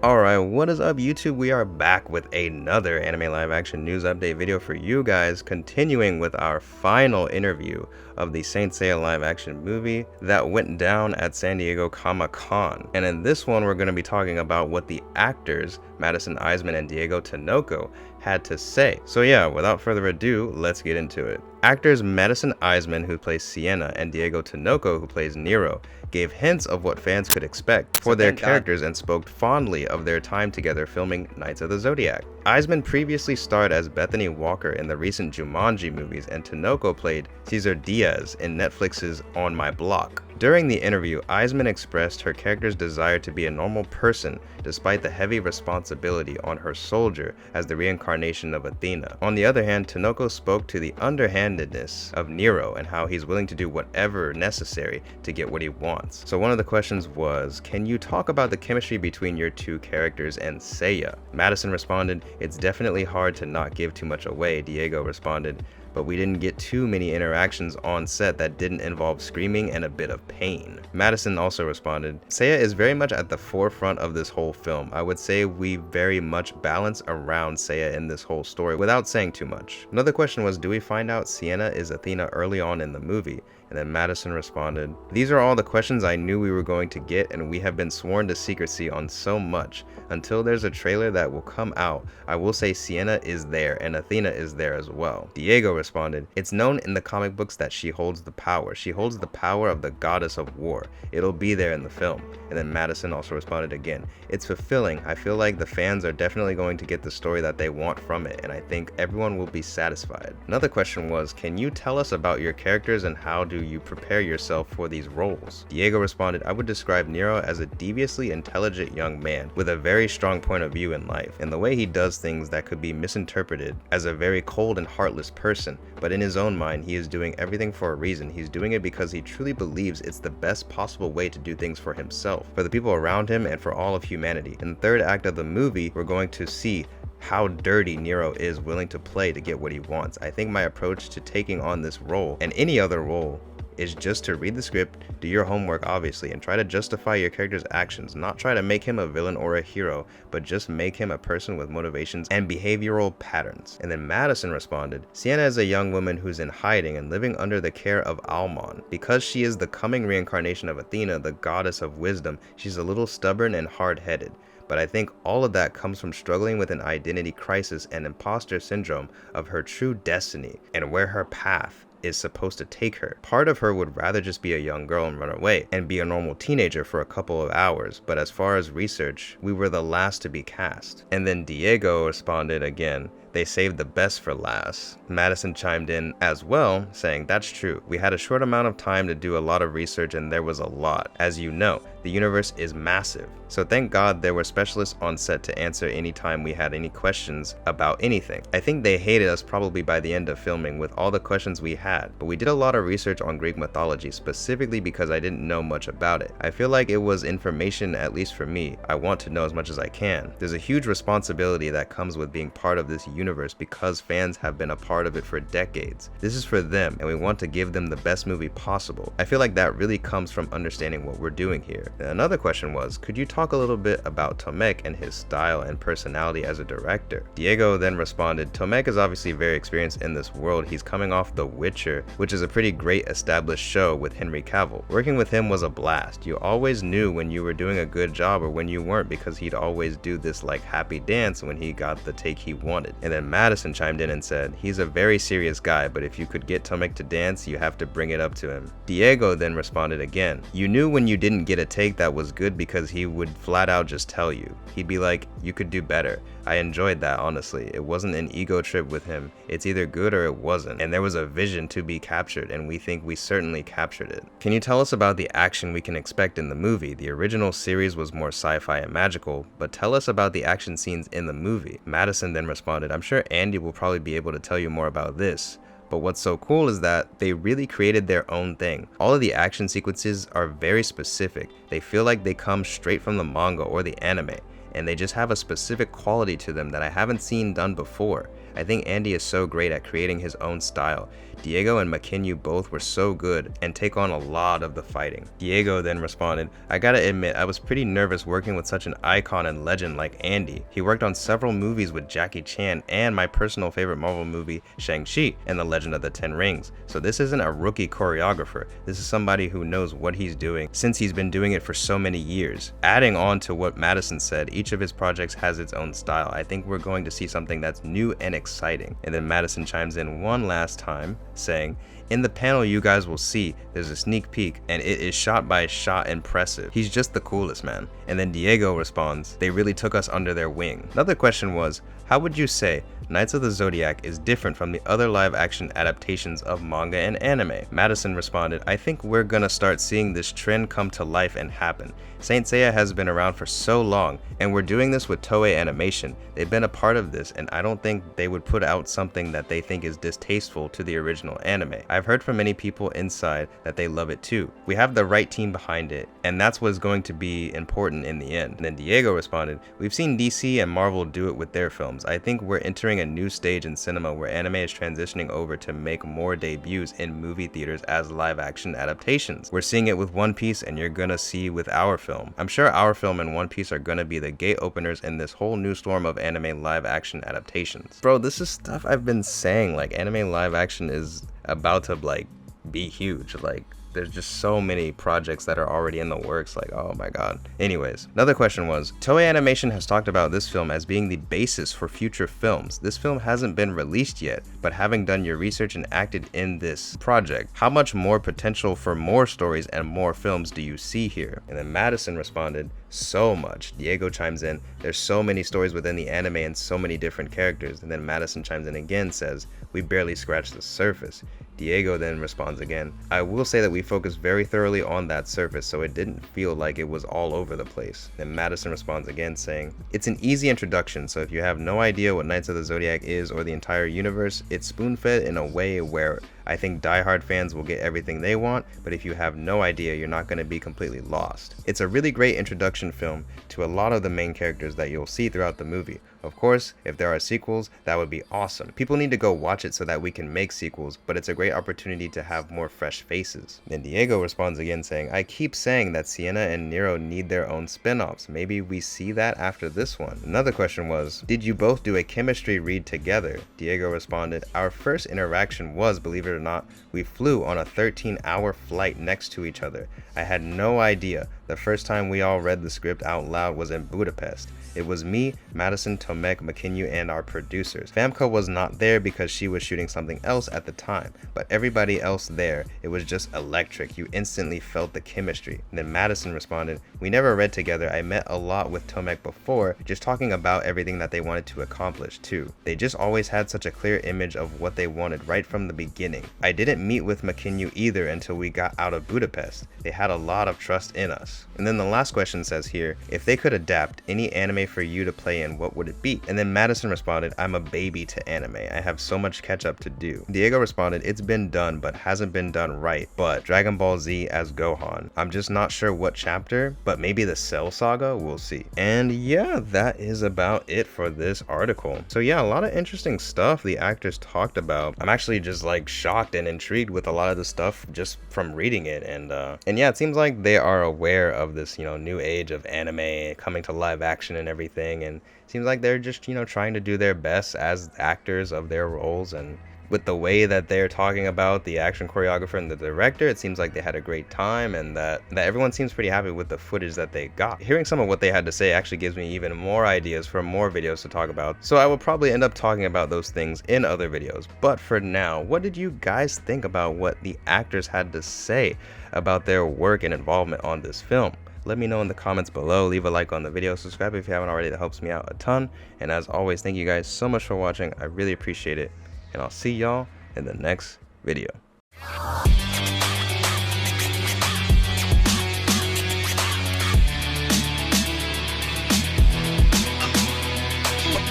Alright, what is up YouTube? We are back with another anime live action news update video for you guys, continuing with our final interview of the Saint Seiya live action movie that went down at San Diego Comic-Con. And in this one, we're going to be talking about what the actors, Madison Iseman and Diego Tinoco, had to say. So yeah, without further ado, let's get into it. Actors Madison Iseman, who plays Sienna, and Diego Tinoco, who plays Nero, gave hints of what fans could expect for their characters and spoke fondly of their time together filming Knights of the Zodiac. Iseman previously starred as Bethany Walker in the recent Jumanji movies, and Tinoco played Cesar Diaz in Netflix's On My Block. During the interview, Iseman expressed her character's desire to be a normal person despite the heavy responsibility on her soldier as the reincarnation of Athena. On the other hand, Tinoco spoke to the underhandedness of Nero and how he's willing to do whatever necessary to get what he wants. So one of the questions was, can you talk about the chemistry between your two characters and Seiya? Madison responded, "It's definitely hard to not give too much away." Diego responded, "But we didn't get too many interactions on set that didn't involve screaming and a bit of pain." Madison also responded, "Seiya is very much at the forefront of this whole film. I would say we very much balance around Seiya in this whole story without saying too much." Another question was, do we find out Sienna is Athena early on in the movie? And then Madison responded, "These are all the questions I knew we were going to get, and we have been sworn to secrecy on so much. Until there's a trailer that will come out, I will say Sienna is there and Athena is there as well." Diego responded, "It's known in the comic books that she holds the power. She holds the power of the goddess of war. It'll be there in the film." And then Madison also responded again, "It's fulfilling. I feel like the fans are definitely going to get the story that they want from it, and I think everyone will be satisfied." Another question was, can you tell us about your characters and how do you prepare yourself for these roles? Diego responded, "I would describe Nero as a deviously intelligent young man with a very strong point of view in life, and the way he does things that could be misinterpreted as a very cold and heartless person, but in his own mind he is doing everything for a reason. He's doing it because he truly believes it's the best possible way to do things for himself, for the people around him, and for all of humanity." In the third act of the movie, we're going to see how dirty Nero is willing to play to get what he wants. I think my approach to taking on this role and any other role is just to read the script, do your homework obviously, and try to justify your character's actions. Not try to make him a villain or a hero, but just make him a person with motivations and behavioral patterns. And then Madison responded, "Sienna is a young woman who's in hiding and living under the care of Almon. Because she is the coming reincarnation of Athena, the goddess of wisdom, she's a little stubborn and hard-headed. But I think all of that comes from struggling with an identity crisis and imposter syndrome of her true destiny and where her path is supposed to take her. Part of her would rather just be a young girl and run away and be a normal teenager for a couple of hours, but as far as research, we were the last to be cast." And then Diego responded again, "They saved the best for last." Madison chimed in as well, saying, "That's true. We had a short amount of time to do a lot of research and there was a lot. As you know, the universe is massive. So thank God there were specialists on set to answer any time we had any questions about anything. I think they hated us probably by the end of filming with all the questions we had, but we did a lot of research on Greek mythology specifically because I didn't know much about it. I feel like it was information, at least for me. I want to know as much as I can. There's a huge responsibility that comes with being part of this universe because fans have been a part of it for decades. This is for them and we want to give them the best movie possible. I feel like that really comes from understanding what we're doing here." And another question was, could you talk a little bit about Tomek and his style and personality as a director? Diego then responded, "Tomek is obviously very experienced in this world. He's coming off The Witcher, which is a pretty great established show with Henry Cavill. Working with him was a blast. You always knew when you were doing a good job or when you weren't because he'd always do this like happy dance when he got the take he wanted." And then Madison chimed in and said, "He's a very serious guy, but if you could get Tomek to dance, you have to bring it up to him." Diego then responded again, "You knew when you didn't get a take that was good because he would flat out just tell you. He'd be like, you could do better. I enjoyed that, honestly. It wasn't an ego trip with him. It's either good or it wasn't. And there was a vision to be captured, and we think we certainly captured it." Can you tell us about the action we can expect in the movie? The original series was more sci-fi and magical, but tell us about the action scenes in the movie. Madison then responded, "I'm sure Andy will probably be able to tell you more about this. But what's so cool is that they really created their own thing. All of the action sequences are very specific. They feel like they come straight from the manga or the anime. and they just have a specific quality to them that I haven't seen done before. I think Andy is so great at creating his own style. Diego and McKinney both were so good and take on a lot of the fighting. Diego then responded, I gotta admit, I was pretty nervous working with such an icon and legend like Andy. He worked on several movies with Jackie Chan and my personal favorite Marvel movie, Shang-Chi and the Legend of the Ten Rings. So this isn't a rookie choreographer. This is somebody who knows what he's doing since he's been doing it for so many years. Adding on to what Madison said, each of his projects has its own style. I think we're going to see something that's new and exciting. And then Madison chimes in one last time, saying, in the panel you guys will see, there's a sneak peek, and it is shot by shot impressive. He's just the coolest, man. And then Diego responds, they really took us under their wing. Another question was, how would you say Knights of the Zodiac is different from the other live action adaptations of manga and anime? Madison responded, I think we're gonna start seeing this trend come to life and happen. Saint Seiya has been around for so long, and we're doing this with Toei Animation. They've been a part of this, and I don't think they would put out something that they think is distasteful to the original anime. I've heard from many people inside that they love it too. We have the right team behind it, and that's what's going to be important in the end. And then Diego responded, we've seen DC and Marvel do it with their films. I think we're entering a new stage in cinema where anime is transitioning over to make more debuts in movie theaters as live action adaptations. We're seeing it with One Piece, and you're gonna see with our film. I'm sure our film and One Piece are gonna be the gate openers in this whole new storm of anime live action adaptations. Bro, this is stuff I've been saying, like anime live action is about to like be huge. Like there's just so many projects that are already in the works, like oh my god. Anyways, another question was, Toei Animation has talked about this film as being the basis for future films. This film hasn't been released yet, but having done your research and acted in this project, how much more potential for more stories and more films do you see here? And then Madison responded, so much. Diego chimes in, there's so many stories within the anime and so many different characters. And then Madison chimes in again, says, we barely scratched the surface. Diego then responds again, I will say that we focused very thoroughly on that surface, so it didn't feel like it was all over the place. Then Madison responds again saying, it's an easy introduction, so if you have no idea what Knights of the Zodiac is or the entire universe, it's spoon-fed in a way where I think diehard fans will get everything they want, but if you have no idea, you're not going to be completely lost. It's a really great introduction film to a lot of the main characters that you'll see throughout the movie. Of course, if there are sequels, that would be awesome. People need to go watch it so that we can make sequels, but it's a great opportunity to have more fresh faces. Then Diego responds again saying, I keep saying that Sienna and Nero need their own spin-offs. Maybe we see that after this one. Another question was, did you both do a chemistry read together? Diego responded, our first interaction was, believe it or not, we flew on a 13-hour flight next to each other. I had no idea. The first time we all read the script out loud was in Budapest. It was me, Madison, Tomek, McKinney, and our producers. Famke was not there because she was shooting something else at the time, but everybody else there, it was just electric. You instantly felt the chemistry. And then Madison responded, we never read together. I met a lot with Tomek before, just talking about everything that they wanted to accomplish too. They just always had such a clear image of what they wanted right from the beginning. I didn't meet with McKinney either until we got out of Budapest. They had a lot of trust in us. And then the last question says here, if they could adapt any anime for you to play in, what would it be? And then Madison responded, I'm a baby to anime. I have so much catch up to do. Diego responded, it's been done but hasn't been done right, but Dragon Ball Z as Gohan. I'm just not sure what chapter, but maybe the Cell Saga, we'll see. And yeah, that is about it for this article. So yeah, a lot of interesting stuff the actors talked about. I'm actually just like shocked and intrigued with a lot of the stuff just from reading it. And yeah, it seems like they are aware of this, you know, new age of anime coming to live action and everything, and it seems like they're just, you know, trying to do their best as actors of their roles. And with the way that they're talking about the action choreographer and the director, it seems like they had a great time, and that everyone seems pretty happy with the footage that they got. Hearing some of what they had to say actually gives me even more ideas for more videos to talk about, so I will probably end up talking about those things in other videos. But for now, what did you guys think about what the actors had to say about their work and involvement on this film? Let me know in the comments below. Leave a like on the video, subscribe if you haven't already, that helps me out a ton. And as always, thank you guys so much for watching. I really appreciate it, and I'll see y'all in the next video.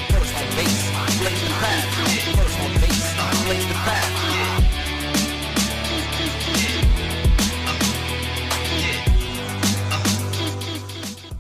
First and base.